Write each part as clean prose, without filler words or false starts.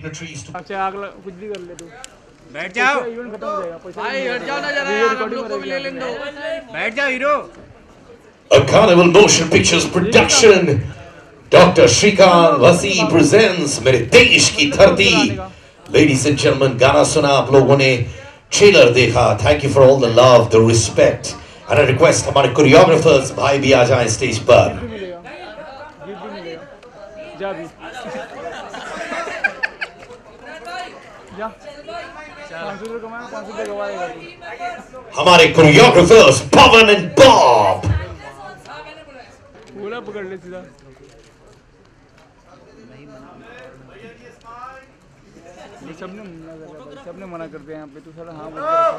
dignitaries to... अच्छा अगला कुछ भी कर ले तू, बैठ जाओ इवेंट खत्म हो जाएगा, पैसा भाई, हट जाओ ना जरा वीडियो यार, हम रिकॉर्डिंग लोग को भी ले लेने दो, बैठ जाओ hero. A Carnival Motion Pictures production, Dr. Shrikant Vasi presents मेरे देश की धरती. Ladies and gentlemen, गाना सुना आप लोगों ने, ट्रेलर देखा. Thank you for all the love, the respect, and I request हमारे कोरियोग्राफर्स भाई भी आ जाएं स्टेज पर. भी मिलेगा, गिफ्ट भी मिलेगा, जा भी जा, 500 रुपये कमाया, 500 रुपये गवाएगा तू. हमारे कोरियोग्राफर्स पवन एंड बॉब. बोला पकड़ ले सीधा. ये सबने मना कर रहा है, सबने मना कर दिया यहाँ पे, तू साला हाँ बोल रहा है.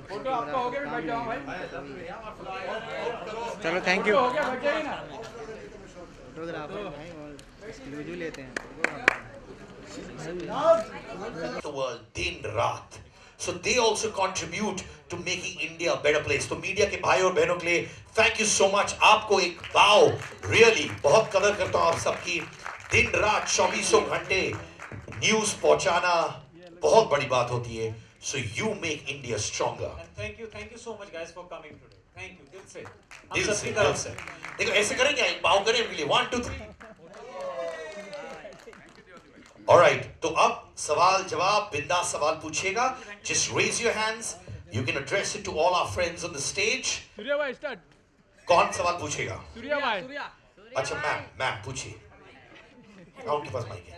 फोटो आपका हो गया, बैठ जाओ भाई। चलो थैंक यू। हो गया, बैठ जाइए ना। फोटोग्राफर भाई और एक्सक्लूसिव लेते हैं The world दिन रात. So they also contribute to making India a better place. तो मीडिया के भाई और बहनों के लिए thank you so much. आपको एक wow, really बहुत कदर करता हूँ आप सबकी. दिन रात 24 घंटे न्यूज़ पहुँचाना बहुत बड़ी बात होती है. So you make India stronger. Thank you so much guys for coming today. Thank you, दिल से. दिल से, दिल से. देखो ऐसे करेंगे, बाव करें उनके लिए. 1 2 3. Alright, तो अब सवाल जवाब, बिंदास सवाल पूछेगा. Just raise your hands. You can address it to all our friends on the stage. Surya भाई स्टार्ट. कौन सवाल पूछेगा? सूर्या भाई. अच्छा मैम पूछिए. आपके पास माइक है.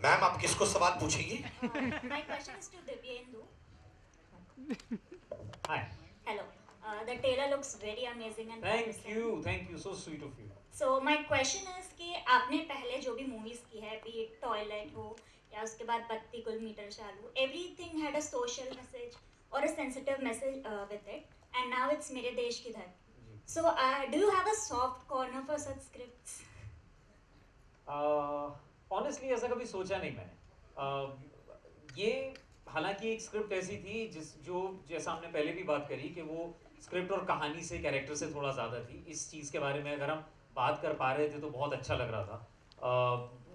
मैम आप किसको सवाल पूछेंगी? My question is to Divyendu. Hi. Hello. The trailer looks very amazing and promising. Thank you, so sweet of you. So my question is कि आपने पहले जो भी मूवीज की है, be it टॉयलेट हो या उसके बाद बत्ती गुल मीटर चालू, everything had a social message or a sensitive message with it, and now it's मेरे देश की धरती. So do you have a soft corner for such scripts? Honestly ऐसा कभी सोचा नहीं मैंने. ये हालांकि एक स्क्रिप्ट ऐसी थी जैसा हमने पहले भी बात करी कि वो स्क्रिप्ट और कहानी से, कैरेक्टर से थोड़ा ज़्यादा थी. इस चीज़ के बारे में अगर हम बात कर पा रहे थे तो बहुत अच्छा लग रहा था.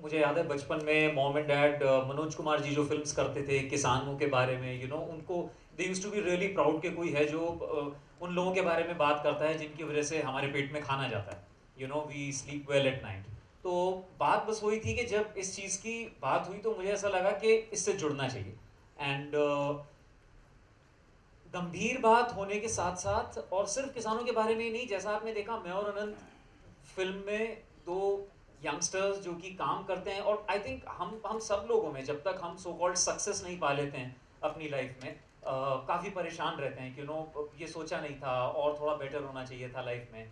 मुझे याद है बचपन में mom and dad Manoj Kumar ji जो फिल्म्स करते थे किसानों के बारे में, उनको they used to be really proud कि कोई है जो उन लोगों के बारे में बात करता है जिनकी वजह से हमारे पेट में खाना जाता है. We sleep well at night. तो बात बस वही थी कि जब इस चीज़ की बात हुई तो मुझे ऐसा लगा कि इससे जुड़ना चाहिए. एंड गंभीर बात होने के साथ साथ, और सिर्फ किसानों के बारे में ही नहीं, जैसा आपने देखा मैं और अनंत फिल्म में 2 यंगस्टर्स जो कि काम करते हैं, और आई थिंक हम सब लोगों में जब तक हम सो कॉल्ड सक्सेस नहीं पा लेते हैं अपनी लाइफ में, काफ़ी परेशान रहते हैं कि ये सोचा नहीं था और थोड़ा बेटर होना चाहिए था लाइफ में.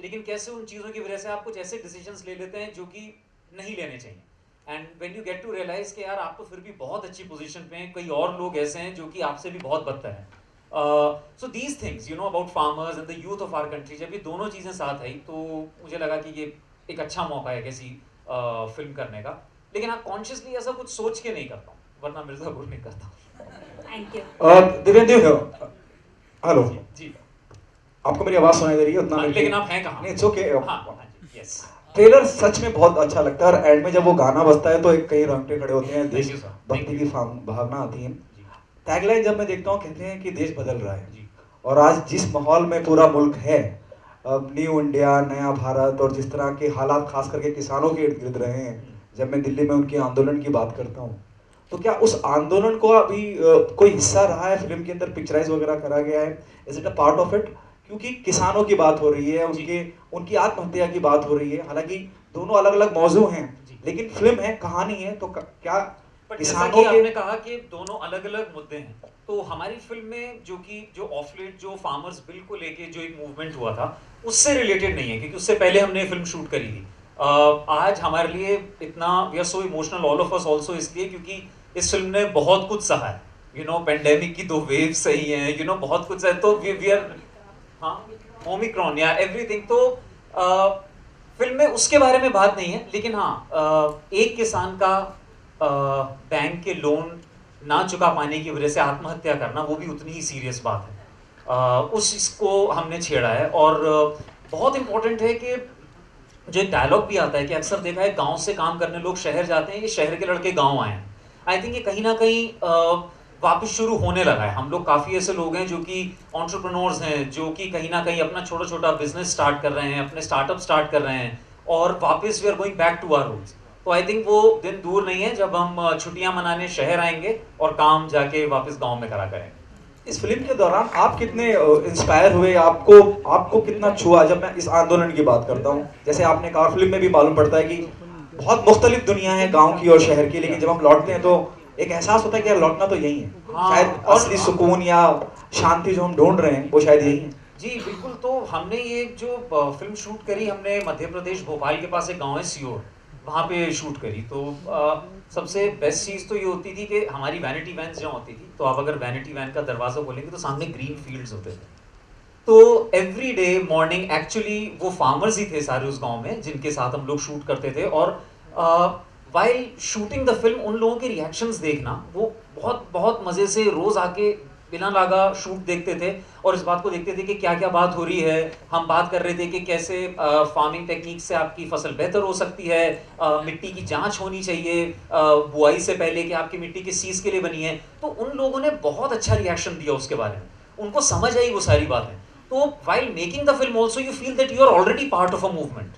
लेकिन कैसे उन चीज़ों की वजह से आप कुछ ऐसे डिसीजंस ले लेते हैं जो कि नहीं लेने चाहिए. And when you get to realise कि यार आप तो फिर भी बहुत अच्छी पोजीशन पे हैं, कई और लोग ऐसे हैं जो कि आपसे भी बहुत बदतर हैं. So these things about farmers and the youth of our country, जब ये दोनों चीज़ें साथ आई तो मुझे लगा कि ये एक अच्छा मौका है किसी फिल्म करने का. लेकिन हाँ, कॉन्शियसली ऐसा कुछ सोच के नहीं करता हूँ, वरना मिर्जापुर नहीं करता हूँ. Thank you. दिव्येंदु, हेलो जी. आपको मेरी आवाज़ सुनाई दे रही है उतना? लेकिन आप हैं कहाँ? It's okay. यस. ट्रेलर सच में बहुत अच्छा लगता है, और एंड में जब वो गाना बजता है तो एक कई रोंगटे खड़े होते हैं, देशभक्ति की भावना आती है. टैगलाइन जब मैं देखता हूँ कहते हैं कि देश बदल रहा है, और आज जिस माहौल में पूरा मुल्क है, न्यू इंडिया, नया भारत, और जिस तरह के हालात खास करके किसानों के इर्द गिर्द रहे हैं, जब मैं दिल्ली में उनके आंदोलन की बात करता हूँ, तो क्या उस आंदोलन को अभी कोई हिस्सा रहा है फिल्म के अंदर, पिक्चराइज वगैरह करा गया है? Is it a part of it? क्योंकि किसानों की बात हो रही है, उनकी आत्महत्या की बात हो रही है. हालांकि दोनों अलग अलग मौजू हैं, लेकिन फिल्म है, कहानी है, तो क्या किसानों के... आपने कहा कि दोनों अलग अलग मुद्दे हैं, तो हमारी फिल्म में जो ऑफलेट जो फार्मर्स बिल को लेके जो एक मूवमेंट हुआ था उससे रिलेटेड नहीं है, क्योंकि उससे पहले हमने फिल्म शूट करी थी. आज हमारे लिए इतना we are so emotional all of us also इसलिए क्योंकि इस फिल्म ने बहुत कुछ सहा है. पेंडेमिक की 2 वेव सही है, बहुत कुछ है. तो वी आर ओमिक्रॉन या एवरीथिंग. तो फिल्म में उसके बारे में बात नहीं है, लेकिन हाँ, एक किसान का बैंक के लोन ना चुका पाने की वजह से आत्महत्या करना, वो भी उतनी ही सीरियस बात है. उसको हमने छेड़ा है, और बहुत इम्पोर्टेंट है कि जो एक डायलॉग भी आता है कि अक्सर देखा है गांव से काम करने लोग शहर जाते हैं, ये शहर के लड़के गांव आए हैं। आई थिंक ये कहीं ना कहीं वापस शुरू होने लगा है। हम लोग काफ़ी ऐसे लोग हैं जो कि एंटरप्रेन्योर्स हैं, जो कि कहीं ना कहीं अपना छोटा छोटा बिजनेस स्टार्ट कर रहे हैं, अपने स्टार्टअप स्टार्ट कर रहे हैं, और वापस we are going back to our roots. तो आई थिंक वो दिन दूर नहीं है जब हम छुट्टियां मनाने शहर आएंगे और काम जाके वापस गाँव में करा करेंगे। इस फिल्म के दौरान आप कितने इंस्पायर हुए, आपको कितना छुआ? जब मैं इस आंदोलन की बात करता हूँ, जैसे आपने कहा फिल्म में भी मालूम पड़ता है कि बहुत मुख्तलिफ दुनिया है गांव की और शहर की, लेकिन जब हम लौटते हैं तो एक एहसास होता है कि यार लौटना तो यही है। हाँ, शायद असली सुकून या शांति जो हम ढूंढ रहे हैं वो शायद यही है। जी बिल्कुल। तो हमने ये जो फिल्म शूट करी, हमने मध्य प्रदेश भोपाल के पास एक गांव है सियोर, वहाँ पे शूट करी। तो सबसे बेस्ट चीज़ तो ये होती थी कि हमारी वैनिटी वैन्स जहाँ होती थी, तो आप अगर वैनिटी वैन का दरवाज़ा खोलेंगे तो सामने ग्रीन फील्ड्स होते थे। तो एवरी डे मॉर्निंग एक्चुअली वो फार्मर्स ही थे सारे उस गांव में जिनके साथ हम लोग शूट करते थे, और वाइल शूटिंग द फिल्म उन लोगों के रिएक्शंस देखना, वो बहुत बहुत मज़े से रोज़ आके बिना लागा शूट देखते थे और इस बात को देखते थे कि क्या क्या बात हो रही है। हम बात कर रहे थे कि कैसे फार्मिंग टेक्निक से आपकी फसल बेहतर हो सकती है, मिट्टी की जांच होनी चाहिए बुआई से पहले कि आपकी मिट्टी किस चीज़ के लिए बनी है। तो उन लोगों ने बहुत अच्छा रिएक्शन दिया उसके बारे में, उनको समझ आई वो सारी बातें। तो while making the film also you feel that you are already part of a movement,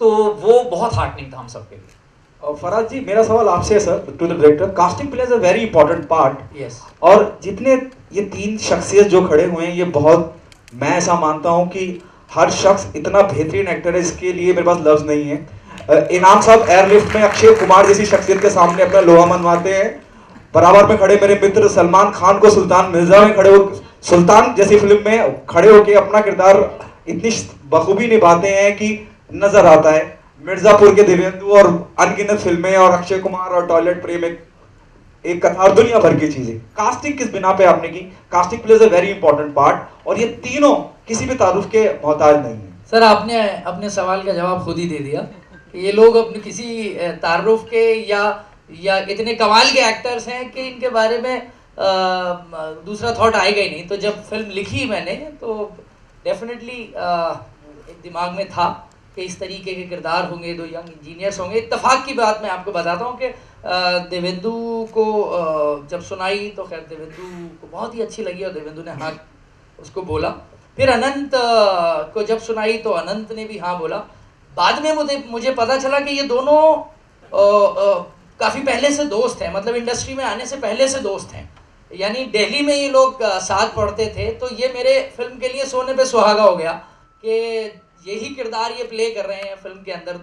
तो वो बहुत हार्टनिंग था हम सबके लिए। फराज जी, मेरा सवाल आपसे है sir, to the director. Casting plays a very important part. Yes. और जितने ये तीन शख्सियत जो खड़े हुए हैं, ये बहुत, मैं ऐसा मानता हूं कि हर शख्स इतना बेहतरीन एक्टर है, इसके लिए मेरे पास लफ्ज नहीं है। इनाम साहब एयरलिफ्ट में अक्षय कुमार जैसी शख्सियत के सामने अपना लोहा मनवाते हैं। बराबर में खड़े मेरे मित्र सलमान खान को सुल्तान मिर्जा में खड़े हो, सुल्तान जैसी फिल्म में खड़े होके अपना किरदार इतनी बखूबी निभाते हैं कि नजर आता है। मिर्जापुर के देवेंदु और अनगिनत फिल्में और अक्षय कुमार और टॉयलेट प्रेम एक कथा और दुनिया भर की चीजें। कास्टिंग किस बिना पे आपने की? Casting plays a very important part, और ये तीनों किसी भी तारुफ के मोहताज नहीं है। सर आपने अपने सवाल का जवाब खुद ही दे दिया कि ये लोग अपने किसी तारुफ के या इतने कमाल के एक्टर्स हैं कि इनके बारे में दूसरा थॉट आएगा ही नहीं। तो जब फिल्म लिखी मैंने तो डेफिनेटली एक दिमाग में था कि इस तरीके के किरदार होंगे, दो यंग इंजीनियर्स होंगे। इत्तेफाक की बात मैं आपको बताता हूँ कि देवेंदु को जब सुनाई तो खैर देवेंदु को बहुत ही अच्छी लगी और देवेंदु ने हाँ उसको बोला। फिर अनंत को जब सुनाई तो अनंत ने भी हाँ बोला। बाद में मुझे पता चला कि ये दोनों काफ़ी पहले से दोस्त हैं, मतलब इंडस्ट्री में आने से पहले से दोस्त हैं, यानी दिल्ली में ये लोग साथ पढ़ते थे। तो ये मेरे फिल्म के लिए सोने पे सुहागा हो गया कि यही किरदार ये प्ले कर रहे हैं फिल्म के अंदर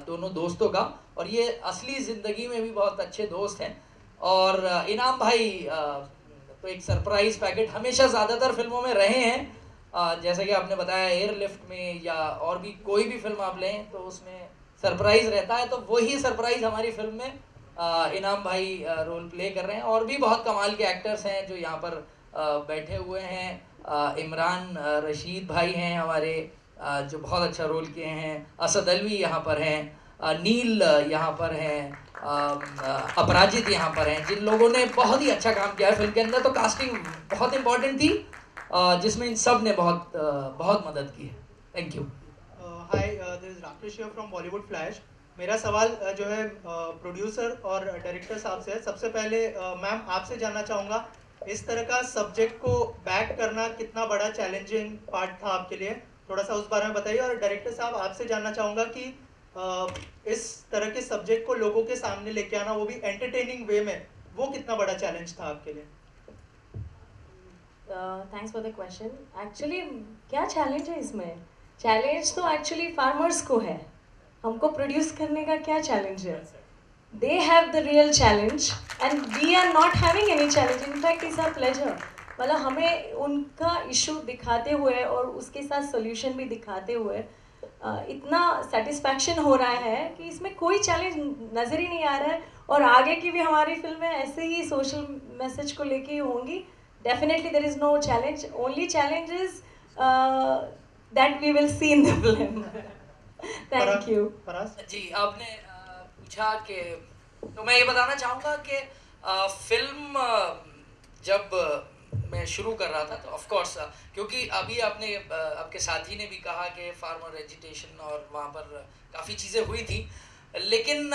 दोनों दोस्तों का, और ये असली ज़िंदगी में भी बहुत अच्छे दोस्त हैं। और इनाम भाई तो एक सरप्राइज़ पैकेट हमेशा ज़्यादातर फिल्मों में रहे हैं, जैसे कि आपने बताया एयरलिफ्ट में या और भी कोई भी फिल्म आप लें तो उसमें सरप्राइज़ रहता है। तो वही सरप्राइज़ हमारी फिल्म में इनाम भाई रोल प्ले कर रहे हैं। और भी बहुत कमाल के एक्टर्स हैं जो यहाँ पर बैठे हुए हैं। इमरान रशीद भाई हैं हमारे जो बहुत अच्छा रोल किए हैं। असद अलवी यहाँ पर हैं, नील यहाँ पर हैं, अपराजित यहाँ पर हैं, जिन लोगों ने बहुत ही अच्छा काम किया है फिल्म के अंदर। तो कास्टिंग बहुत इंपॉर्टेंट थी जिसमें इन सब ने बहुत मदद की है। Thank you. Hi, this is Rakesh here from Bollywood flash. मेरा सवाल जो है प्रोड्यूसर और डायरेक्टर साहब से है। सबसे पहले मैम आपसे जानना चाहूँगा, इस तरह का सब्जेक्ट को बैक करना कितना बड़ा चैलेंजिंग पार्ट था आपके लिए, थोड़ा सा उस बारे में बताइए। और डायरेक्टर साहब आपसे जानना चाहूँगा कि इस तरह के सब्जेक्ट को लोगों के सामने लेके आना, वो भी एंटरटेनिंग वे में, वो कितना बड़ा चैलेंज था आपके लिए? Thanks for the question. Actually क्या चैलेंज है इसमें? चैलेंज तो एक्चुअली फार्मर्स को है, हमको प्रोड्यूस करने का क्या चैलेंज है? They have the real challenge and we are not having any challenge. In fact it's a pleasure. मतलब हमें उनका इशू दिखाते हुए और उसके साथ सोल्यूशन भी दिखाते हुए इतना सेटिस्फैक्शन हो रहा है कि इसमें कोई चैलेंज नज़र ही नहीं आ रहा है। और आगे की भी हमारी फिल्में ऐसे ही सोशल मैसेज को लेके ही होंगी। Definitely there is no challenge, only challenge is that we will see in the film. Thank you. जी आपने पूछा कि, तो मैं ये बताना चाहूँगा कि फिल्म जब मैं है शुरू कर रहा था, तो ऑफ कोर्स क्योंकि अभी आपने आपके साथी ने भी कहा कि फार्मर एजिटेशन और वहाँ पर काफ़ी चीज़ें हुई थी, लेकिन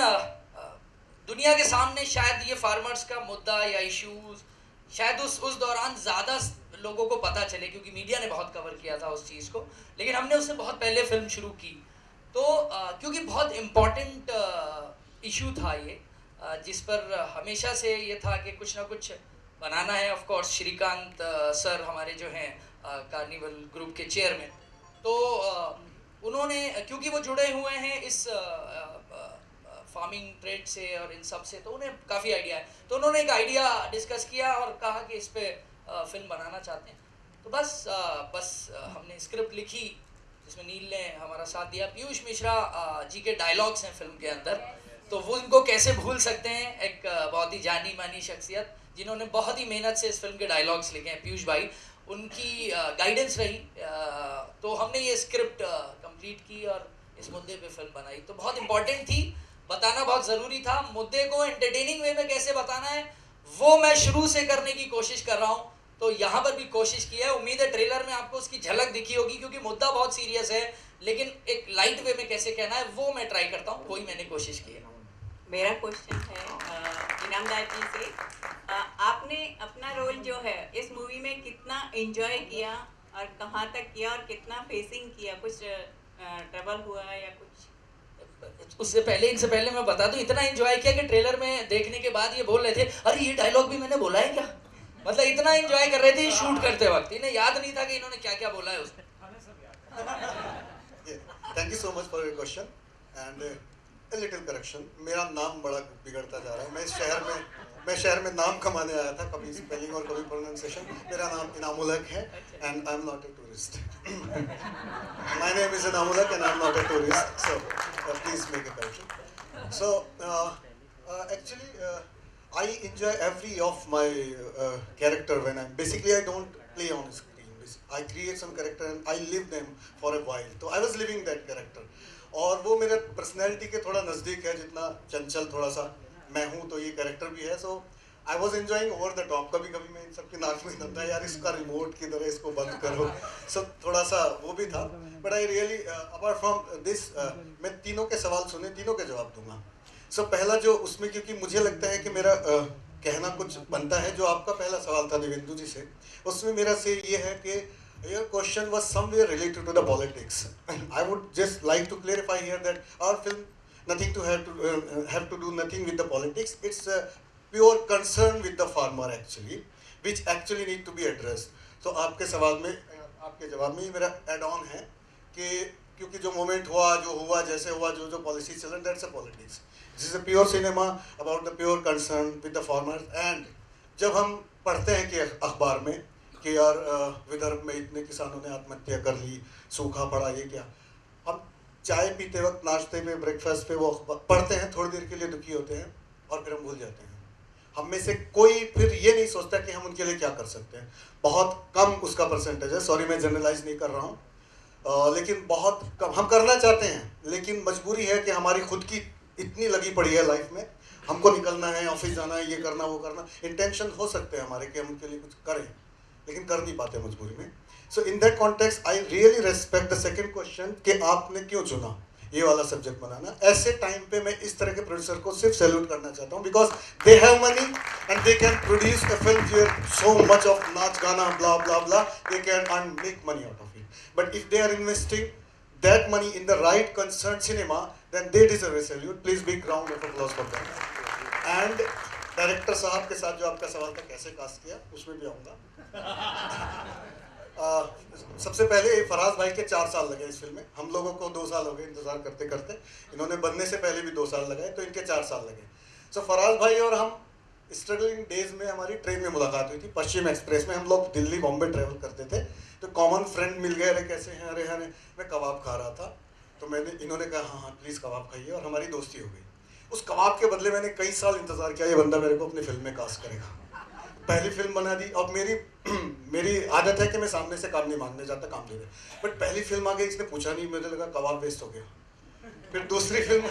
दुनिया के सामने शायद ये फार्मर्स का मुद्दा या इश्यूज शायद उस दौरान ज़्यादा लोगों को पता चले, क्योंकि मीडिया ने बहुत कवर किया था उस चीज़ को, लेकिन हमने उससे बहुत पहले फिल्म शुरू की। तो क्योंकि बहुत इम्पॉर्टेंट इशू था ये, जिस पर हमेशा से ये था कि कुछ ना कुछ बनाना है। ऑफ कोर्स श्रीकांत सर हमारे जो हैं कार्निवल ग्रुप के चेयरमैन, तो उन्होंने, क्योंकि वो जुड़े हुए हैं इस फार्मिंग ट्रेड से और इन सब से, तो उन्हें काफ़ी आइडिया है। तो उन्होंने एक आइडिया डिस्कस किया और कहा कि इस पे फिल्म बनाना चाहते हैं। तो बस हमने स्क्रिप्ट लिखी, जिसमें नील ने हमारा साथ दिया। पीयूष मिश्रा जी के डायलॉग्स हैं फिल्म के अंदर, तो वो इनको कैसे भूल सकते हैं, एक बहुत ही जानी मानी शख्सियत जिन्होंने बहुत ही मेहनत से इस फिल्म के डायलॉग्स लिखे हैं, पीयूष भाई, उनकी गाइडेंस रही। तो हमने ये स्क्रिप्ट कंप्लीट की और इस मुद्दे पे फिल्म बनाई। तो बहुत इंपॉर्टेंट थी, बताना बहुत ज़रूरी था। मुद्दे को एंटरटेनिंग वे में कैसे बताना है वो मैं शुरू से करने की कोशिश कर रहा हूँ, तो यहाँ पर भी कोशिश की है। उम्मीद है ट्रेलर में आपको उसकी झलक दिखी होगी, क्योंकि मुद्दा बहुत सीरियस है, लेकिन एक लाइट वे में कैसे कहना है वो मैं ट्राई करता हूँ, वही मैंने कोशिश की है। मेरा क्वेश्चन है इनामदार जी से, आपने अपना रोल जो है इस मूवी में कितना एंजॉय किया और कहाँ तक किया और कितना फेसिंग किया, कुछ ट्रबल हुआ या कुछ? उससे पहले, इनसे पहले मैं बता दूं, इतना एंजॉय किया कि ट्रेलर में देखने के बाद ये बोल रहे थे, अरे ये डायलॉग भी मैंने बोला है क्या, मतलब इतना एंजॉय कर रहे थे शूट करते वक्त, इन्हें याद नहीं था कि इन्होंने क्या क्या बोला है उसमें। Thank you so much for your question and a little correction, मेरा नाम बड़ा बिगड़ता जा रहा है। मैं शहर में नाम कमाने आया था, कभी स्पेलिंग और कभी प्रोनाउंसिएशन। मेरा नाम इनामुल हक है and I am not a tourist. My name is Inamul Haq and I am not a tourist, so please make a correction. So actually I enjoy every of my character when basically I don't play on screen. I create some character and I live them for a while. तो I was living that character. और वो मेरे personality के थोड़ा नज़दीक है, जितना चंचल थोड़ा सा मैं हूँ तो ये कैरेक्टर भी है। So I was enjoying over the top. कभी कभी मैं इन सबकी नाक में दमता यार इसका रिमोट किधर है, इसको बंद करो, सो थोड़ा सा वो भी था। But I really apart from this मैं तीनों के सवाल सुने, तीनों के जवाब दूंगा। सो पहला जो उसमें, क्योंकि मुझे लगता है कि मेरा कहना कुछ बनता है, जो आपका पहला सवाल था देवेंदु जी से, उसमें मेरा से ये है कि your question was somewhere related to the politics. I would just like to clarify here that our film nothing to have to do nothing with the politics. It's a pure concern with the farmer actually, which actually need to be addressed. So आपके सवाल में, आपके जवाब में मेरा add on है कि क्योंकि जो मोमेंट हुआ, जो हुआ, जैसे हुआ, जो पॉलिसी चल रहा, that's a politics. This is a pure cinema about the pure concern with the farmers. And जब हम पढ़ते हैं कि अखबार में कि यार विदर्भ में इतने किसानों ने आत्महत्या कर ली, सूखा पड़ा, ये क्या, हम चाय पीते वक्त, नाश्ते में, ब्रेकफास्ट पे वो पढ़ते हैं, थोड़ी देर के लिए दुखी होते हैं और फिर हम भूल जाते हैं। हम में से कोई फिर ये नहीं सोचता कि हम उनके लिए क्या कर सकते हैं। बहुत कम उसका परसेंटेज है, सॉरी मैं जनरलाइज नहीं कर रहा हूँ, लेकिन बहुत कम। हम करना चाहते हैं लेकिन मजबूरी है कि हमारी खुद की इतनी लगी पड़ी है लाइफ में, हमको निकलना है, ऑफिस जाना है, ये करना, वो करना, इंटेंशन हो सकते हैं हमारे कि हम उनके लिए कुछ करें, लेकिन कर नहीं पाते मजबूरी में। So in that context I really respect the second question कि आपने क्यों चुना ये वाला सब्जेक्ट बनाना। ऐसे टाइम पे मैं इस तरह के प्रोड्यूसर को सिर्फ सैल्यूट करना चाहता हूँ, because they have money and they can produce a film where so much of नाच गाना blah blah blah, they can earn make money out of it. But if they are investing that money in the right concern cinema, then they deserve a salute. Please big round of applause for them. And director साहब के साथ जो आपका सवाल था कैसे cast किया, उसमें भी आऊँगा। सबसे पहले फराज भाई के 4 साल लगे इस फिल्म में, हम लोगों को 2 साल हो गए इंतजार करते करते, इन्होंने बनने से पहले भी 2 साल लगाए, तो इनके 4 साल लगे। सो फराज भाई और हम स्ट्रगलिंग डेज में हमारी ट्रेन में मुलाकात हुई थी, पश्चिम एक्सप्रेस में। हम लोग दिल्ली बॉम्बे ट्रेवल करते थे, तो कॉमन फ्रेंड मिल गए, अरे कैसे हैं, अरे अरे मैं कबाब खा रहा था, तो इन्होंने कहा हाँ हाँ प्लीज़ कबाब खाइए, और हमारी दोस्ती हो गई। उस कबाब के बदले मैंने कई साल इंतज़ार किया, ये बंदा मेरे को अपनी फिल्म में कास्ट करेगा। पहली फिल्म बना दी। अब मेरी आदत है कि मैं सामने से काम नहीं मांगने जाता, काम दे दे, बट पहली फिल्म आ गई, इसने पूछा नहीं, मुझे लगा कबाब वेस्ट हो गया। फिर दूसरी फिल्म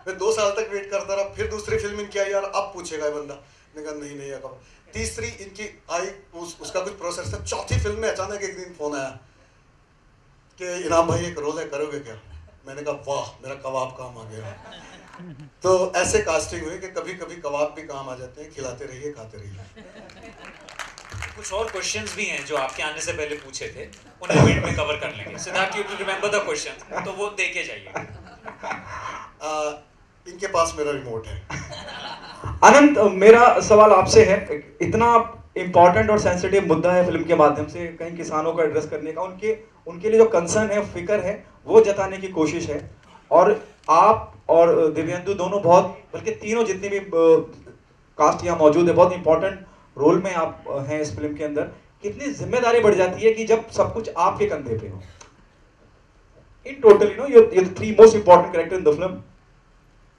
मैं 2 साल तक वेट करता रहा, फिर दूसरी फिल्म इनकी आई, यार अब पूछेगा ये बंदा, मैंने कहा नहीं नहीं कबाब। तीसरी इनकी आई उसका कुछ प्रोसेस था। चौथी फिल्म में अचानक एक दिन फोन आया कि इनाम भाई एक रोल है, करोगे क्या? मैंने कहा वाह, मेरा कबाब काम आ गया। तो ऐसे कास्टिंग हुई कि कभी कभी कबाब भी काम आ जाते हैं। खिलाते रहिए, खाते रहिए। कुछ और क्वेश्चंस भी हैं जो आपके आने से पहले पूछे थे, उन्हें इवेंट में कवर कर लेंगे। Siddharth, you to remember the question, तो वो देके जाइए। इनके पास मेरा रिमोट है। अनंत, मेरा सवाल आपसे है, इतना इम्पोर्टेंट और सेंसिटिव मुद्दा है फिल्म के माध्यम से कहीं किसानों को एड्रेस करने का, उनके लिए जो कंसर्न है, फिक्र है, वो जताने की कोशिश है। और आप और दिव्येंदु दोनों बहुत, बल्कि तीनों जितनी भी कास्ट यहाँ मौजूद है, बहुत इंपॉर्टेंट रोल में आप हैं इस फिल्म के अंदर। कितनी जिम्मेदारी बढ़ जाती है कि जब सब कुछ आपके कंधे पे हो। In total you know you're the three most important character in the film.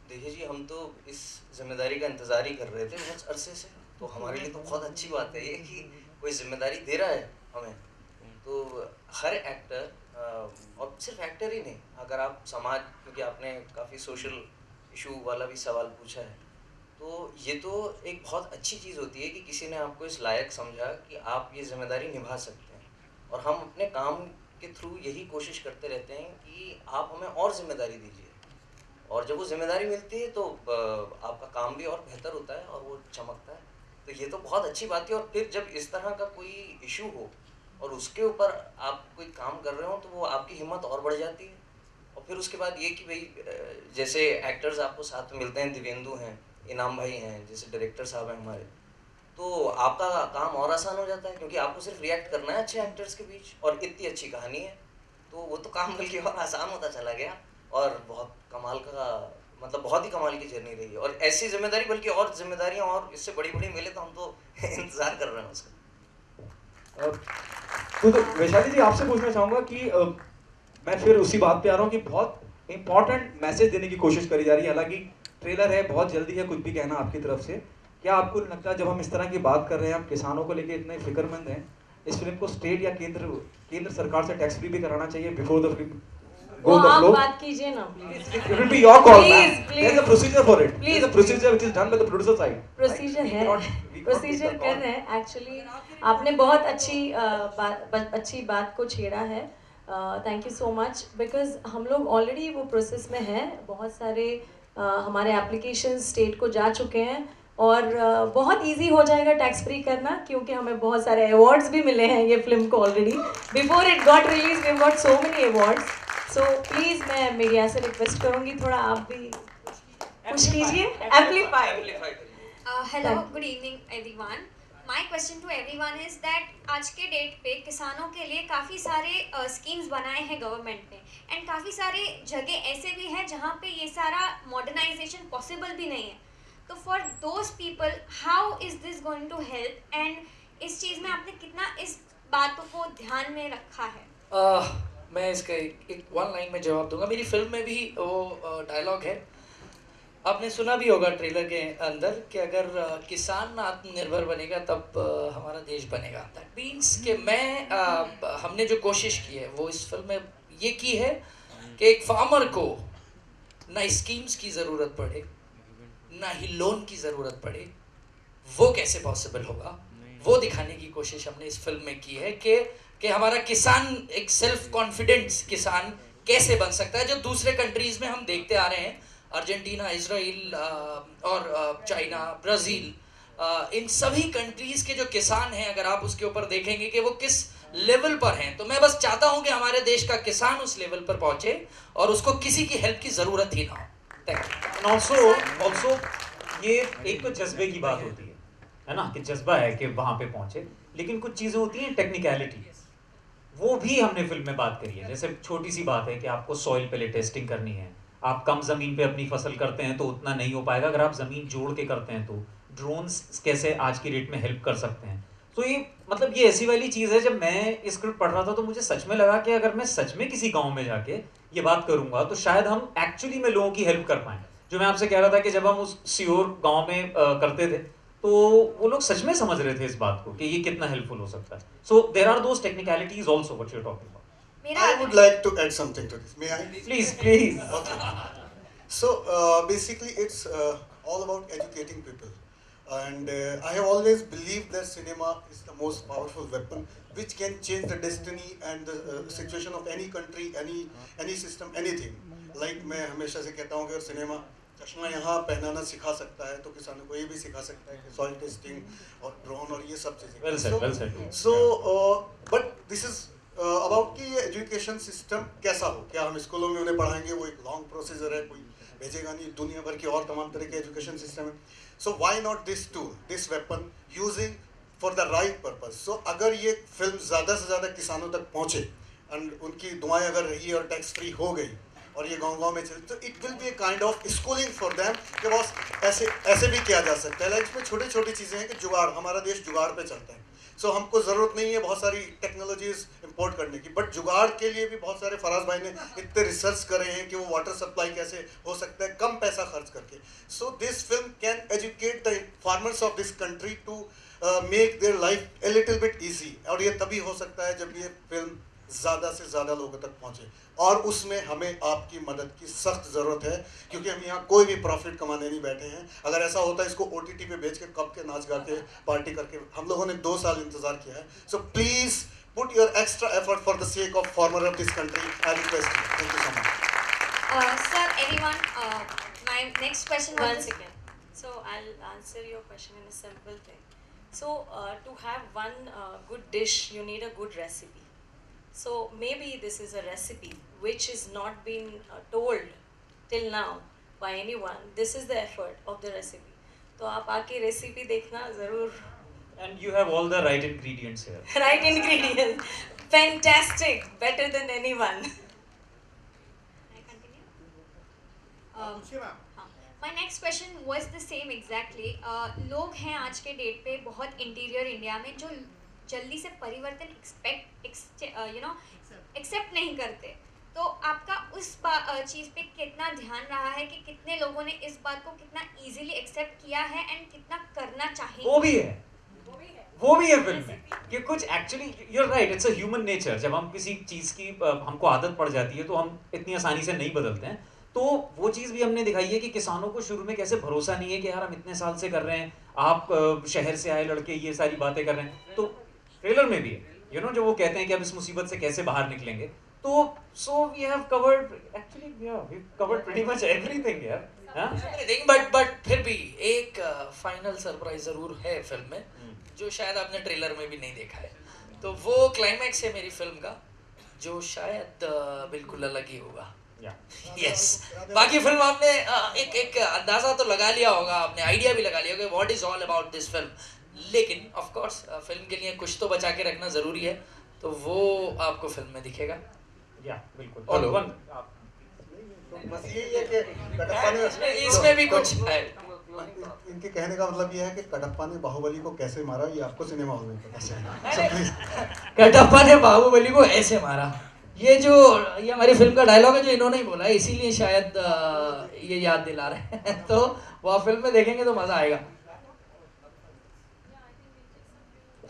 देखिए जी, हम तो इस जिम्मेदारी का इंतजार ही कर रहे थे बहुत अरसे से, तो हमारे लिए तो बहुत अच्छी बात है ये कि कोई जिम्मेदारी दे रहा है हमें। तो हर एक्टर, और सिर्फ एक्टर ही नहीं, अगर आप समाज, क्योंकि आपने काफ़ी सोशल इशू वाला भी सवाल पूछा है, तो ये तो एक बहुत अच्छी चीज़ होती है कि किसी ने आपको इस लायक समझा कि आप ये जिम्मेदारी निभा सकते हैं। और हम अपने काम के थ्रू यही कोशिश करते रहते हैं कि आप हमें और जिम्मेदारी दीजिए, और जब वो जिम्मेदारी मिलती है तो आपका काम भी और बेहतर होता है और वो चमकता है। तो ये तो बहुत अच्छी बात है। और फिर जब इस तरह का कोई इशू हो और उसके ऊपर आप कोई काम कर रहे हो, तो वो आपकी हिम्मत और बढ़ जाती है। और फिर उसके बाद ये कि भाई जैसे एक्टर्स आपको साथ में मिलते हैं, दिव्येंदु हैं, इनाम भाई हैं, जैसे डायरेक्टर साहब हैं हमारे, तो आपका काम और आसान हो जाता है, क्योंकि आपको सिर्फ रिएक्ट करना है अच्छे एक्टर्स के बीच, और इतनी अच्छी कहानी है, तो वो तो काम बल्कि और आसान होता चला गया। और बहुत कमाल का, मतलब बहुत ही कमाल की जर्नी रही है। और ऐसी जिम्मेदारी, बल्कि और जिम्मेदारियां और इससे बड़ी बड़ी मिले तो हम तो इंतजार कर रहे हैं उसका। तो वैशाली जी, आपसे पूछना चाहूँगा कि मैं फिर उसी बात पे आ रहा हूँ कि बहुत इंपॉर्टेंट मैसेज देने की कोशिश करी जा रही है। हालांकि ट्रेलर है, बहुत जल्दी है कुछ भी कहना आपकी तरफ से। क्या आपको लगता है जब हम इस तरह की बात कर रहे हैं, आप किसानों को लेकर इतने फिक्रमंद हैं, इस फिल्म को स्टेट या केंद्र सरकार से टैक्स फ्री भी कराना चाहिए बिफोर द फिल्म वो आप बात कीजिए ना please. It will be your call, ma'am. Please. There is a procedure for it. Please. There is a procedure which is done by the producer side. Procedure We है, cannot take procedure the कर call. रहे हैं। Actually आपने बहुत अच्छी बात को छेड़ा है। Thank you so much, because हम लोग ऑलरेडी वो प्रोसेस में हैं। बहुत सारे हमारे एप्लीकेशन स्टेट को जा चुके हैं, और बहुत इजी हो जाएगा टैक्स फ्री करना, क्योंकि हमें बहुत सारे अवार्ड्स भी मिले हैं ये फिल्म को already. Before it got release we got so many awards. So please मैं मीडिया से रिक्वेस्ट करूँगी, थोड़ा आप भी पुश कीजिए, amplify. Hello, good evening everyone. My question to everyone is that आज के डेट पे किसानों के लिए काफ़ी सारे स्कीम्स बनाए हैं गवर्नमेंट ने, एंड काफ़ी सारे जगह ऐसे भी हैं जहाँ पे ये सारा मॉडर्नाइजेशन पॉसिबल भी नहीं है। तो for those people how is this going to help, and इस चीज़ में आपने कितना इस बातों को ध्यान में रखा है? मैं इसका एक वन लाइन में जवाब दूंगा। मेरी फिल्म में भी वो डायलॉग है, आपने सुना भी होगा ट्रेलर के अंदर, कि अगर किसान आत्मनिर्भर बनेगा तब हमारा देश बनेगा। दैट मीन्स कि हमने जो कोशिश की है वो इस फिल्म में ये की है कि एक फार्मर को ना स्कीम्स की ज़रूरत पड़े, ना ही लोन की ज़रूरत पड़े। वो कैसे पॉसिबल होगा, वो दिखाने की कोशिश हमने इस फिल्म में की है कि हमारा किसान एक सेल्फ कॉन्फिडेंस किसान कैसे बन सकता है, जो दूसरे कंट्रीज़ में हम देखते आ रहे हैं। अर्जेंटीना, इजराइल और चाइना, ब्राज़ील, इन सभी कंट्रीज़ के जो किसान हैं, अगर आप उसके ऊपर देखेंगे कि वो किस लेवल पर हैं, तो मैं बस चाहता हूं कि हमारे देश का किसान उस लेवल पर पहुंचे और उसको किसी की हेल्प की ज़रूरत ही ना हो। एंड ऑल्सो ये एक तो जज्बे की बात होती है ना, कि जज्बा है कि वहाँ पे पहुँचे, लेकिन कुछ चीज़ें होती हैं टेक्निकलिटी, वो भी हमने फिल्म में बात करी है। जैसे छोटी सी बात है कि आपको सॉइल पहले टेस्टिंग करनी है। आप कम ज़मीन पे अपनी फसल करते हैं तो उतना नहीं हो पाएगा, अगर आप ज़मीन जोड़ के करते हैं तो ड्रोन्स कैसे आज की डेट में हेल्प कर सकते हैं। तो ये मतलब ये ऐसी वाली चीज़ है, जब मैं स्क्रिप्ट पढ़ रहा था तो मुझे सच में लगा कि अगर मैं सच में किसी गाँव में जाके ये बात करूँगा तो शायद हम एक्चुअली में लोगों की हेल्प कर पाएँ। जो मैं आपसे कह रहा था कि जब हम उस सियोर गाँव में करते थे तो वो लोग सच में समझ रहे थे इस बात को कि ये कितना हेल्पफुल हो सकता है। So there are those technicalities also what you are talking about. I would like to add something to this. May I? Please. Okay. So basically, it's all about educating people. And I have always believed that cinema is the most powerful weapon which can change the destiny and the situation of any country, any system, anything. Like मैं हमेशा से कहता हूँ कि cinema चश्मा यहाँ पहनाना सिखा सकता है तो किसानों को ये भी सिखा सकता है कि सॉइल टेस्टिंग और ड्रोन और ये सब चीज़ें. Well said, well said. So, but this is about कि एजुकेशन सिस्टम कैसा हो. क्या हम स्कूलों में उन्हें पढ़ाएंगे, वो एक लॉन्ग प्रोसीजर है, कोई भेजेगा नहीं. दुनिया भर की और तमाम तरह के एजुकेशन सिस्टम है. So why not this tool, this weapon, using for the right purpose? So अगर ये फिल्म ज़्यादा से ज़्यादा किसानों तक पहुँचे and उनकी दुआएं अगर रही और टैक्स फ्री हो गई और ये गांव-गांव में चले, तो it will be a kind of schooling for them कि बस ऐसे भी किया जा सकता है. लाइक इसमें छोटी-छोटी चीज़ें हैं कि जुगाड़, हमारा देश जुगाड़ पे चलता है. सो हमको ज़रूरत नहीं है बहुत सारी टेक्नोलॉजीज इंपोर्ट करने की, बट जुगाड़ के लिए भी बहुत सारे फराज भाई ने इतने रिसर्च करे हैं कि वो वाटर सप्लाई कैसे हो सकता है कम पैसा खर्च करके. So this film can educate the farmers of this country to make their life a little bit easy. और ये तभी हो सकता है जब ये फिल्म ज़्यादा से ज़्यादा लोगों तक पहुँचे, और उसमें हमें आपकी मदद की सख्त ज़रूरत है, क्योंकि हम यहाँ कोई भी प्रॉफिट कमाने नहीं बैठे हैं. अगर ऐसा होता है इसको OTT पे बेच के कब के नाच गा के पार्टी करके हम लोगों ने 2 साल इंतज़ार किया है. So please put your extra effort for the sake of farmer of this country. I request you. Thank you so much. Sir, anyone? My next question was. One second. So I'll answer your question in a simple thing. So to have one good dish, you need a good recipe. So maybe this is a recipe which is not been told till now by anyone. This is the effort of the recipe. तो आप आके recipe देखना ज़रूर. And you have all the right ingredients here. Right ingredients. Fantastic. Better than anyone. My next question was the same exactly. लोग हैं आज के date पे बहुत इंटीरियर इंडिया में जो जल्दी से परिवर्तन एक्सेप्ट नहीं करते. तो आपका उस चीज़ पे कितना ध्यान रहा है कि कितने लोगों ने इस बात को कितना इजीली एक्सेप्ट किया है एंड कितना करना चाहिए? वो भी है फिल्म में कि कुछ actually you are right, it's a human nature. जब हम किसी चीज़ की हमको आदत पड़ जाती है तो हम इतनी आसानी से नहीं बदलते हैं. तो वो चीज़ भी हमने दिखाई है कि किसानों को शुरू में कैसे भरोसा नहीं है कि यार हम इतने साल से कर रहे हैं, आप शहर से आए लड़के ये सारी बातें कर रहे हैं. तो ट्रेलर में भी है जो वो कहते हैं कि अब इस मुसीबत से कैसे बाहर निकलेंगे. तो so we have covered actually we covered pretty much everything यार. बट फिर भी एक फाइनल सरप्राइज जरूर है फिल्म में जो शायद आपने ट्रेलर में भी नहीं देखा है. तो वो क्लाइमैक्स है मेरी फिल्म का जो शायद बिल्कुल अलग ही होगा. यस बाकी फिल्म आपने एक अंदाजा तो लगा लिया होगा, आपने आइडिया भी लगा लिया होगा what is all about this film. लेकिन ऑफ कोर्स फिल्म के लिए कुछ तो बचा के रखना जरूरी है, तो वो आपको फिल्म में दिखेगा. या बिल्कुल. हेलो. बस यही है कि कटप्पा ने इसमें भी कुछ है. इनके कहने का मतलब ये है कि कटप्पा ने बाहुबली को कैसे मारा ये आपको सिनेमा हॉल में पता चलेगा. कटप्पा ने बाहुबली को ऐसे मारा, ये हमारी फिल्म का डायलॉग है जो इन्होंने ही बोला है, इसीलिए शायद ये याद दिला रहे हैं. तो वो फिल्म में देखेंगे तो मजा आएगा.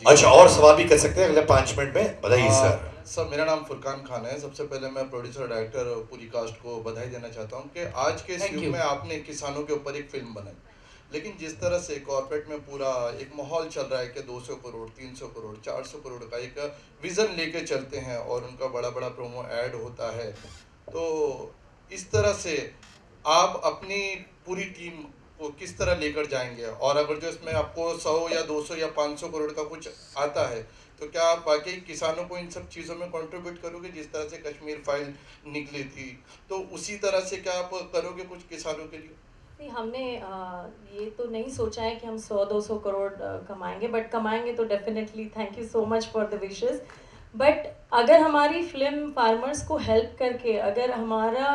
अच्छा, और सवाल भी कर सकते हैं अगले 5 मिनट में. बताइए सर. सर मेरा नाम फुरकान खान है. सबसे पहले मैं प्रोड्यूसर डायरेक्टर और पूरी कास्ट को बधाई देना चाहता हूँ कि आज के इस युग में आपने किसानों के ऊपर एक फिल्म बनाई. लेकिन जिस तरह से कॉर्पोरेट में पूरा एक माहौल चल रहा है कि 200 करोड़ 300 करोड़ 400 करोड़ का एक विज़न लेके चलते हैं और उनका बड़ा बड़ा प्रोमो ऐड होता है, तो इस तरह से आप अपनी पूरी टीम को किस तरह लेकर जाएंगे? और अगर जो इसमें आपको 100 या 200 या 500 करोड़ का कुछ आता है तो क्या आप वाकई किसानों को इन सब चीज़ों में कंट्रीब्यूट करोगे? जिस तरह से कश्मीर फाइल निकली थी तो उसी तरह से क्या आप करोगे कुछ किसानों के लिए? नहीं, हमने ये तो नहीं सोचा है कि हम 100-200 करोड़ कमाएंगे, बट कमाएंगे तो definitely. Thank you so much for the wishes. But अगर हमारी फिल्म फार्मर्स को हेल्प करके, अगर हमारा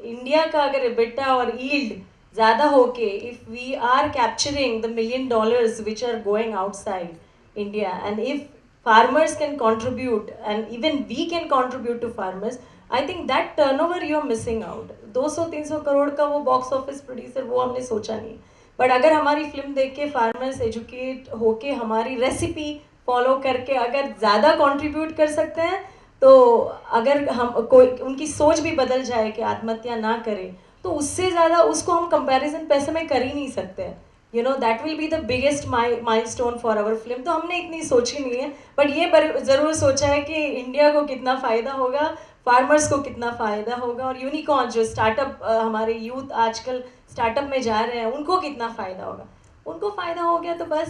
इंडिया का अगर एबिटा और यील्ड ज़्यादा होके, if we are capturing the $1 million which are going outside India, and if farmers can contribute and even we can contribute to farmers, I think that turnover you are missing out. 200-300 crore का वो box office producer वो हमने सोचा नहीं. But अगर हमारी film देख के फार्मर्स एजुकेट होके हमारी रेसिपी फॉलो करके अगर ज़्यादा कंट्रीब्यूट कर सकते हैं, तो अगर हम कोई उनकी सोच भी बदल जाए कि आत्महत्या ना करें, तो उससे ज़्यादा उसको हम कंपैरिजन पैसे में कर ही नहीं सकते. You know that will be the biggest milestone for our film. तो हमने इतनी सोची नहीं है, बट ये ज़रूर सोचा है कि इंडिया को कितना फ़ायदा होगा, फार्मर्स को कितना फ़ायदा होगा, और यूनिकॉर्न जो स्टार्टअप हमारे यूथ आजकल स्टार्टअप में जा रहे हैं उनको कितना फ़ायदा होगा। उनको फ़ायदा हो गया तो बस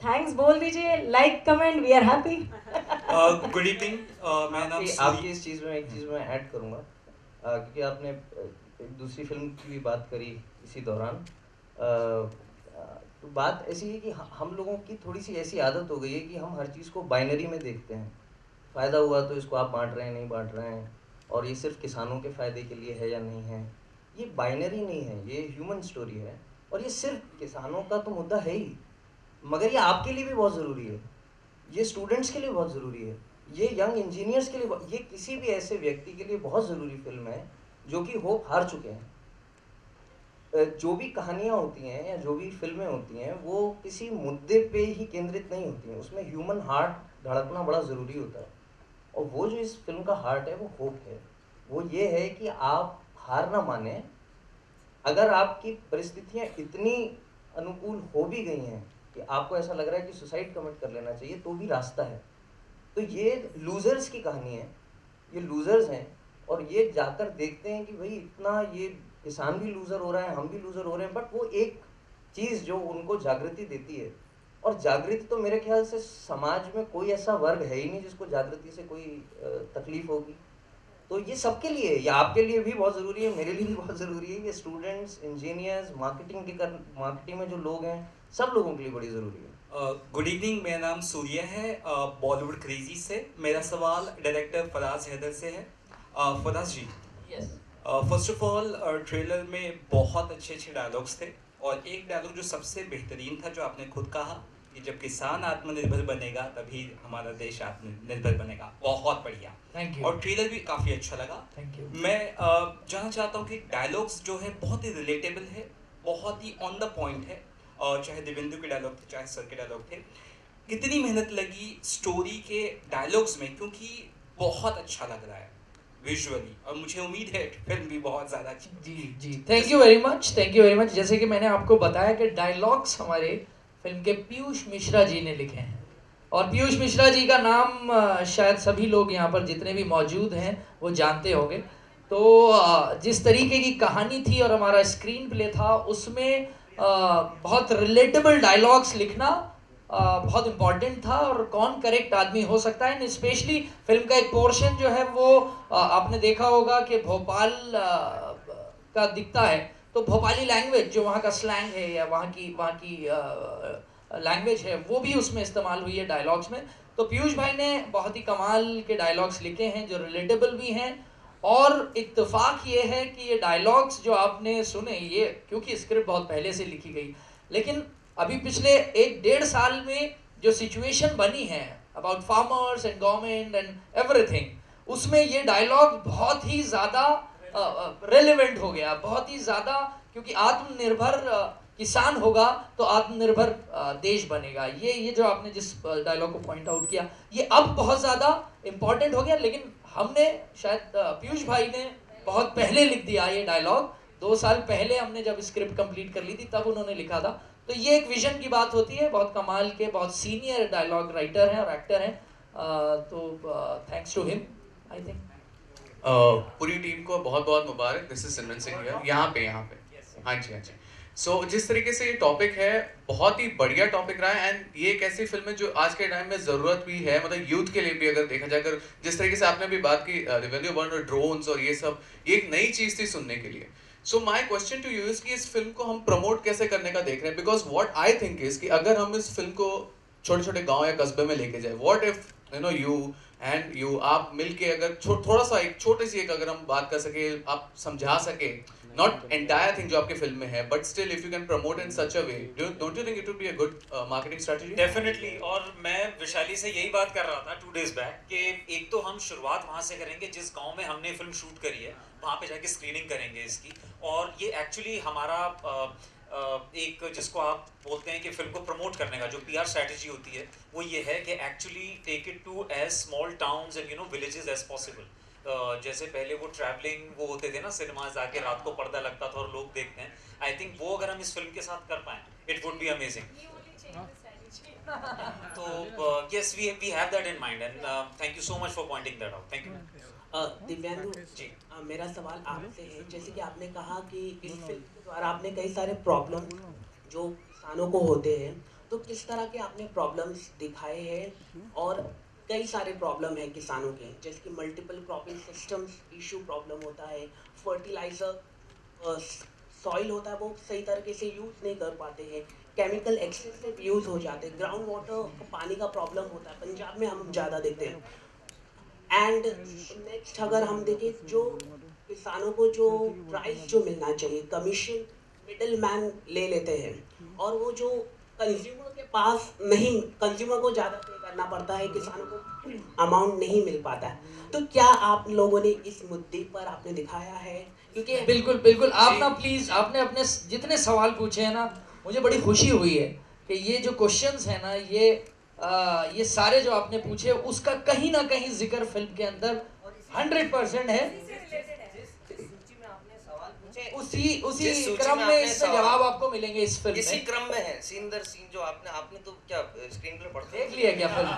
थैंक्स बोल दीजिए, like comment, we are happy. Good evening, मेरा नाम आपकी इस चीज़ में एक चीज़ मैं ऐड करूँगा, क्योंकि आपने एक दूसरी फिल्म की भी बात करी इसी दौरान। तो बात ऐसी है कि हम लोगों की थोड़ी सी ऐसी आदत हो गई है कि हम हर चीज़ को बाइनरी में देखते हैं। फ़ायदा हुआ तो इसको आप बांट रहे हैं, नहीं बांट रहे हैं, और ये सिर्फ किसानों के फ़ायदे के लिए है या नहीं है। ये बाइनरी नहीं है, ये ह्यूमन स्टोरी है, और ये सिर्फ किसानों का तो मुद्दा है ही, मगर ये आपके लिए भी बहुत ज़रूरी है, ये स्टूडेंट्स के लिए बहुत ज़रूरी है, ये यंग इंजीनियर्स के लिए, ये किसी भी ऐसे व्यक्ति के लिए बहुत ज़रूरी फिल्म है जो कि होप हार चुके हैं। जो भी कहानियाँ होती हैं या जो भी फिल्में होती हैं वो किसी मुद्दे पे ही केंद्रित नहीं होती हैं, उसमें ह्यूमन हार्ट धड़कना बड़ा ज़रूरी होता है, और वो जो इस फिल्म का हार्ट है वो होप है। वो ये है कि आप हार ना माने, अगर आपकी परिस्थितियाँ इतनी अनुकूल हो भी गई हैं कि आपको ऐसा लग रहा है कि सुसाइड कमिट कर लेना चाहिए, तो भी रास्ता है। तो ये लूज़र्स की कहानी है, ये लूज़र्स हैं, और ये जाकर देखते हैं कि भाई इतना ये किसान भी लूज़र हो रहा है, हम भी लूज़र हो रहे हैं, बट वो एक चीज़ जो उनको जागृति देती है, और जागृति तो मेरे ख्याल से समाज में कोई ऐसा वर्ग है ही नहीं जिसको जागृति से कोई तकलीफ होगी। तो ये सबके लिए, ये आपके लिए भी बहुत ज़रूरी है, मेरे लिए भी बहुत ज़रूरी है, ये स्टूडेंट्स, इंजीनियर्स, मार्केटिंग में जो लोग हैं, सब लोगों के लिए बड़ी ज़रूरी है। गुड इवनिंग, मेरा नाम सूर्य है, बॉलीवुड क्रेजी से। मेरा सवाल डायरेक्टर फराज हैदर से है। फराज जी, फर्स्ट ऑफ ऑल ट्रेलर में बहुत अच्छे अच्छे डायलॉग्स थे, और एक डायलॉग जो सबसे बेहतरीन था, जो आपने खुद कहा कि जब किसान आत्मनिर्भर बनेगा तभी हमारा देश आत्मनिर्भर बनेगा। बहुत बढ़िया, थैंक यू। और ट्रेलर भी काफ़ी अच्छा लगा। Thank you. मैं जानना चाहता हूँ कि डायलॉग्स जो है बहुत ही रिलेटेबल है, बहुत ही ऑन द पॉइंट है, और चाहे देवेंदु के डायलॉग थे, चाहे सर के डायलॉग थे। कितनी मेहनत लगी स्टोरी के डायलॉग्स में, क्योंकि बहुत अच्छा लग रहा है विजुअली, और मुझे उम्मीद है फिल्म भी बहुत ज़्यादा अच्छी। जी, thank you very much, thank you very much. जैसे कि मैंने आपको बताया कि डायलॉग्स हमारे फिल्म के पीयूष मिश्रा जी ने लिखे हैं, और पीयूष मिश्रा जी का नाम शायद सभी लोग यहाँ पर जितने भी मौजूद हैं वो जानते होंगे। तो जिस तरीके की कहानी थी और हमारा स्क्रीन प्ले था, उसमें बहुत रिलेटेबल डायलॉग्स लिखना बहुत इम्पॉर्टेंट था, और कौन करेक्ट आदमी हो सकता है। स्पेशली फिल्म का एक पोर्शन जो है वो आपने देखा होगा कि भोपाल का दिखता है, तो भोपाली लैंग्वेज जो वहाँ का स्लैंग है या वहाँ की लैंग्वेज है वो भी उसमें इस्तेमाल हुई है डायलॉग्स में। तो पीयूष भाई ने बहुत ही कमाल के डायलॉग्स लिखे हैं जो रिलेटेबल भी हैं, और इत्तेफाक ये है कि ये डायलॉग्स जो आपने सुने, ये क्योंकि स्क्रिप्ट बहुत पहले से लिखी गई, लेकिन अभी पिछले 1-1.5 साल में जो सिचुएशन बनी है about farmers and government and everything, उसमें ये डायलॉग बहुत ही ज़्यादा रेलेवेंट हो गया, बहुत ही ज़्यादा, क्योंकि आत्मनिर्भर किसान होगा तो आत्मनिर्भर देश बनेगा। ये जो आपने जिस डायलॉग को पॉइंट आउट किया, ये अब बहुत ज़्यादा इम्पॉर्टेंट हो गया, लेकिन हमने शायद पीयूष भाई ने बहुत पहले लिख दिया ये डायलॉग। 2 साल पहले हमने जब स्क्रिप्ट कंप्लीट कर ली थी तब उन्होंने लिखा था। तो ये एक विजन की बात होती है, बहुत कमाल के, बहुत सीनियर डायलॉग राइटर हैं और एक्टर हैं, तो thanks to him I think. पूरी टीम को बहुत बहुत मुबारक। This is Simran Singh here, यहाँ पे हाँ जी। सो जिस तरीके से ये टॉपिक है, बहुत ही बढ़िया टॉपिक रहा है, एंड ये एक ऐसी फिल्म है जो आज के टाइम में ज़रूरत भी है, मतलब यूथ के लिए भी अगर देखा जाए। अगर जिस तरीके से आपने भी बात की ड्रोन्स और ये सब, ये एक नई चीज़ थी सुनने के लिए। So my question to you is कि इस फिल्म को हम प्रमोट कैसे करने का देख रहे हैं, because what I think is कि अगर हम इस फिल्म को छोटे छोटे गांव या कस्बे में लेके जाए, व्हाट इफ यू आप मिलके अगर थोड़ा सा एक छोटी सी एक अगर हम बात कर सके, आप समझा सके, नॉट एंटायर थिंग जो आपके फिल्म में है, but still if you can promote in such a way, don't you think it would be a good marketing strategy? Definitely, और मैं विशाली से यही बात कर रहा था 2 days बैक कि एक तो हम शुरुआत वहाँ से करेंगे जिस गांव में हमने फिल्म शूट करी है, वहाँ पे जाके स्क्रीनिंग करेंगे इसकी, और ये एक्चुअली हमारा एक जिसको आप बोलते हैं कि फिल्म को प्रमोट करने का जो PR स्ट्रेटजी होती है, वो ये है कि actually take it to as small towns and villages as possible. जैसे पहले वो ट्रैवलिंग वो होते थे ना सिनेमाज आके रात को पर्दा लगता था और लोग देखते हैं, आई थिंक वो अगर हम इस फिल्म के साथ कर पाएं इट वुड बी अमेजिंग। तो yes we have that in mind and thank you so much for pointing that out. Thank you. Divyangu ji, मेरा सवाल आपसे है, जैसे कि आपने कहा कि इस फिल्म के द्वारा आपने कई सारे प्रॉब्लम जो किसानों को होते हैं, तो किस तरह के आपने प्रॉब्लम्स दिखाए हैं? और कई सारे प्रॉब्लम है किसानों के, जैसे कि multiple cropping systems issue problem होता है, फर्टिलाइजर सॉइल होता है वो सही तरीके से यूज़ नहीं कर पाते हैं, केमिकल एक्सेसिव यूज़ हो जाते हैं, ग्राउंड वाटर पानी का प्रॉब्लम होता है, पंजाब में हम ज़्यादा देखते हैं। एंड नेक्स्ट अगर हम देखें जो किसानों को जो प्राइस जो मिलना चाहिए, कमीशन मिडिल मैन ले लेते हैं और वो जो कंज्यूमर के पास नहीं, कंज्यूमर को ज़्यादा पे करना पड़ता है, किसानों को अमाउंट नहीं मिल पाता है। तो क्या आप लोगों ने इस मुद्दे पर आपने दिखाया है? क्योंकि बिल्कुल बिल्कुल, आप ना प्लीज़ आपने अपने जितने सवाल पूछे हैं ना, मुझे बड़ी खुशी हुई है कि ये जो क्वेश्चंस हैं ना, ये सारे जो आपने पूछे उसका कहीं ना कहीं जिक्र फिल्म के अंदर 100% है। उसी क्रम में इसके जवाब आपको मिलेंगे इस फिल्म में। इसी क्रम में है, सीन दर सीन जो आपने तो क्या स्क्रीन प्ले पढ़ते देख लिया क्या फिल्म?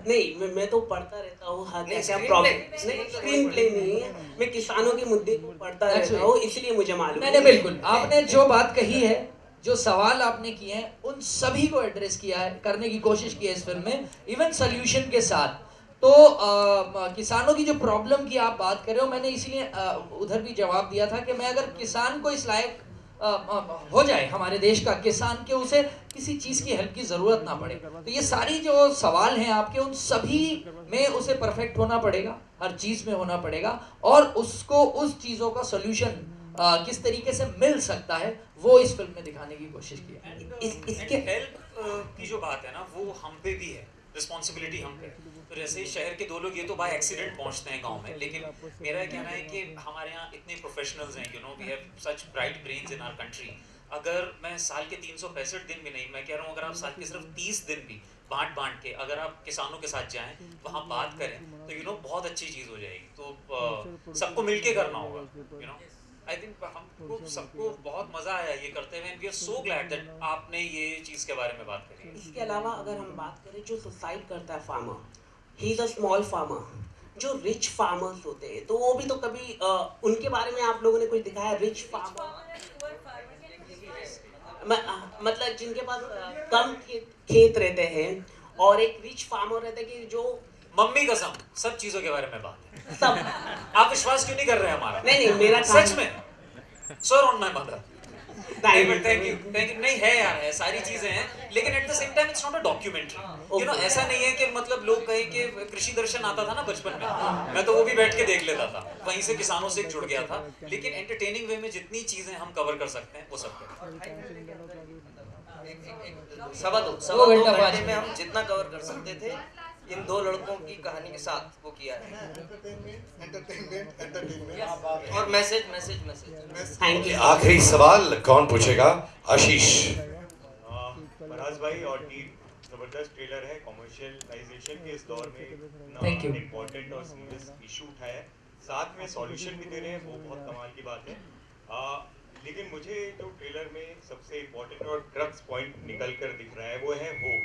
नहीं, मैं तो पढ़ता रहता हूँ। हाँ, क्या स्क्रीन प्ले नहीं है, मैं किसानों के मुद्दे को पढ़ता रहता हूँ, इसलिए मुझे मालूम है। नहीं बिल्कुल, आपने जो बात कही है, जो सवाल आपने किए हैं, उन सभी को एड्रेस किया है, करने की कोशिश की है इस फिल्म में, इवन सोल्यूशन के साथ। तो किसानों की जो प्रॉब्लम की आप बात कर रहे हो, मैंने इसलिए उधर भी जवाब दिया था कि मैं अगर किसान को इस लायक हो जाए, हमारे देश का किसान, के उसे किसी चीज़ की हेल्प की ज़रूरत ना पड़े, तो ये सारी जो सवाल हैं आपके, उन सभी में उसे परफेक्ट होना पड़ेगा, हर चीज़ में होना पड़ेगा, और उसको उस चीज़ों का सोल्यूशन किस तरीके से मिल सकता है वो इस फिल्म में दिखाने की कोशिश की है। इसके हेल्प की जो बात है ना, वो हम पे भी है, रिस्पॉन्सिबिलिटी हम पे। तो जैसे शहर के 2 लोग ये तो बाय एक्सीडेंट पहुंचते हैं गांव में, लेकिन मेरा कहना है कि हमारे यहाँ इतने प्रोफेशनल्स हैं, you know we have such bright brains in our country. अगर मैं साल के 365 दिन भी नहीं, मैं कह रहा हूँ अगर आप साल के सिर्फ 30 दिन भी बांट के अगर आप किसानों के साथ जाएं, वहाँ बात करें, तो यू नो बहुत अच्छी चीज़ हो जाएगी। तो सबको मिलके करना होगा, यू नो। आई थिंक हमको सबको बहुत मजा आया ये करते हुए, and we are so glad that आपने ये चीज़ के बारे में बात करी। इसके अलावा अगर हम बात करें जो सुसाइड करता है farmer, he is a small farmer, जो रिच फार्मर्स होते हैं, तो वो भी तो कभी उनके बारे में आप लोगों ने कुछ दिखाया? रिच फार्मर मतलब जिनके पास कम खेत रहते हैं, और एक रिच फार्मर रहता है कि जो मम्मी कसम सब चीजों के बारे में बात है। सब आप विश्वास क्यों नहीं कर रहे हैं हमारा? नहीं मेरा सच में sir on my mother. Thank you नहीं है यार, है सारी चीजें हैं, लेकिन at the same time it's not a documentary, you know. ऐसा नहीं है कि मतलब लोग कहें कि कृषि दर्शन आता था ना बचपन में, मैं तो वो भी बैठ के देख लेता था, वहीं से किसानों से जुड़ गया था, लेकिन एंटरटेनिंग वे में जितनी चीजें हम कवर कर सकते हैं वो सब सवा दो घंटे में हम जितना कवर कर सकते थे, इन 2 लड़कों की कहानी के साथ वो किया है। और मैसेज। आखिरी सवाल कौन पूछेगा? आशीष। फराज भाई और टीम, जबरदस्त ट्रेलर है, कमर्शियलाइजेशन के इस दौर में इतना इम्पोर्टेंट और सीरियस इशू उठाया है, साथ में सॉल्यूशन भी दे रहे हैं, वो बहुत कमाल की बात है। लेकिन मुझे जो ट्रेलर में सबसे इम्पोर्टेंट और क्रक्स पॉइंट निकल कर दिख रहा है वो है होप।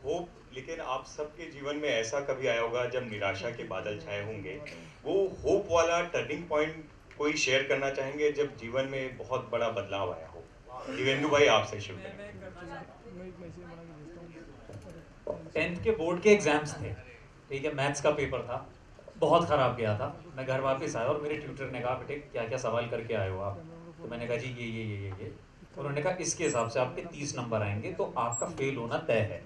होप, लेकिन आप सबके जीवन में ऐसा कभी आया होगा जब निराशा के बादल छाए होंगे, वो होप वाला टर्निंग पॉइंट कोई शेयर करना चाहेंगे जब जीवन में बहुत बड़ा बदलाव आया हो? दिवेंदु भाई आपसे शुरू करें। 10th के बोर्ड के एग्जाम्स थे, ठीक है, मैथ्स का पेपर था, बहुत ख़राब गया था। मैं घर वापस आया और मेरे ट्यूटर ने कहा बेटे क्या क्या सवाल करके आए हो आप? तो मैंने कहा जी ये। उन्होंने कहा इसके हिसाब से आपके 30 नंबर आएंगे तो आपका फेल होना तय है।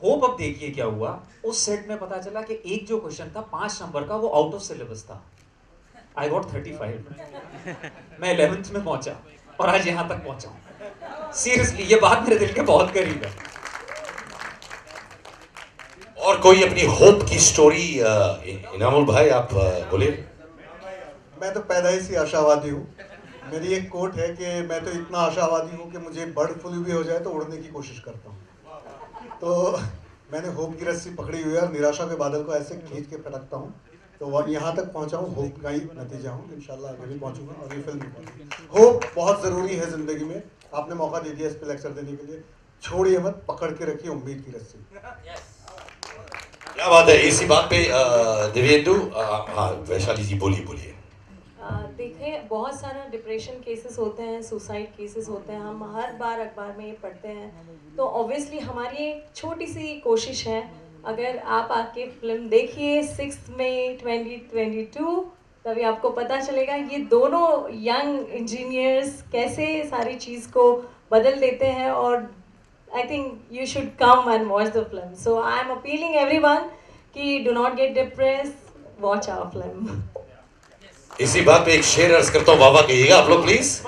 होप अब देखिए क्या हुआ, उस सेट में पता चला कि एक जो क्वेश्चन था 5 नंबर का वो आउट ऑफ सिलेबस था। I got 35। मैं 11th में पहुंचा और आज यहाँ तक पहुंचा हूँ। सीरियसली ये बात मेरे दिल के बहुत करीब है। और कोई अपनी होप की स्टोरी? इनामुल भाई आप बोले। मैं तो पैदाइश ही आशावादी हूँ। मेरी एक कोट है कि मैं तो इतना आशावादी हूँ कि मुझे बर्ड फ्लू भी हो जाए तो उड़ने की कोशिश करता हूँ। तो मैंने होप की रस्सी पकड़ी हुई है और निराशा के बादल को ऐसे खींच के पटकता हूँ, तो वो यहाँ तक पहुँचा हूँ, होप का ही नतीजा हूँ। इंशाल्लाह आगे भी पहुँचूंगा और ये फिल्म भी पहुँचूंगी। होप बहुत ज़रूरी है ज़िंदगी में, आपने मौका दे दिया इस पर लेक्चर देने के लिए, छोड़िए मत, पकड़ के रखिए उम्मीद की रस्सी। क्या बात है, इसी बात पे दिव्येंदु, हाँ वैशाली जी बोलिए। देखिए बहुत सारा डिप्रेशन केसेस होते हैं, सुसाइड केसेस होते हैं, हम हर बार अखबार में ये पढ़ते हैं। तो ऑब्वियसली हमारी एक छोटी सी कोशिश है, अगर आप आके फिल्म देखिए 6 मई 2022, तभी आपको पता चलेगा ये दोनों यंग इंजीनियर्स कैसे सारी चीज़ को बदल देते हैं। और I think you should come and watch the film. So I am appealing everyone कि do not get depress, watch our film. इसी बात पे एक शेर अर्ज करता हूँ, बाबा कहिएगा आप लोग प्लीज,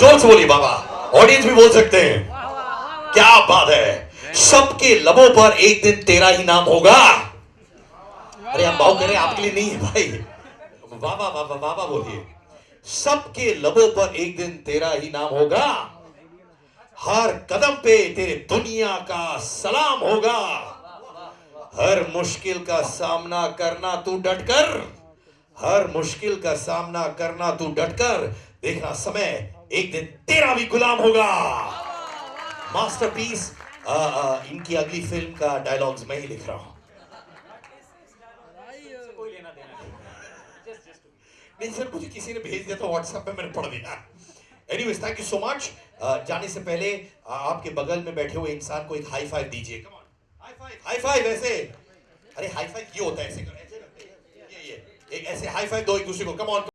जोर से बोलिए बाबा, ऑडियंस भी बोल सकते हैं। क्या बात है, सबके लबों पर एक दिन तेरा ही नाम होगा। अरे हम भाव करें, आपके लिए नहीं है भाई, बाबा बाबा बाबा बोलिए। सबके लबों पर एक दिन तेरा ही नाम होगा, हर कदम पे तेरे दुनिया का सलाम होगा, हर मुश्किल का सामना करना तू डटकर, हर मुश्किल का सामना करना तू डटकर, देखना समय एक दिन तेरा भी गुलाम होगा। मास्टरपीस। इनकी अगली फिल्म का डायलॉग्स मैं ही लिख रहा हूं। नहीं सर, मुझे किसी ने भेज दिया था व्हाट्सएप पे, मैंने पढ़ दिया। Anyways thank you so much. जाने से पहले आपके बगल में बैठे हुए इंसान को एक हाई फाइव दीजिए। कम ऑन, हाई फाइव ऐसे। अरे हाई फाइव ये होता है, ऐसे कर, ऐसे करते हैं। ये एक ऐसे हाई फाइव दो एक दूसरे को। Come on.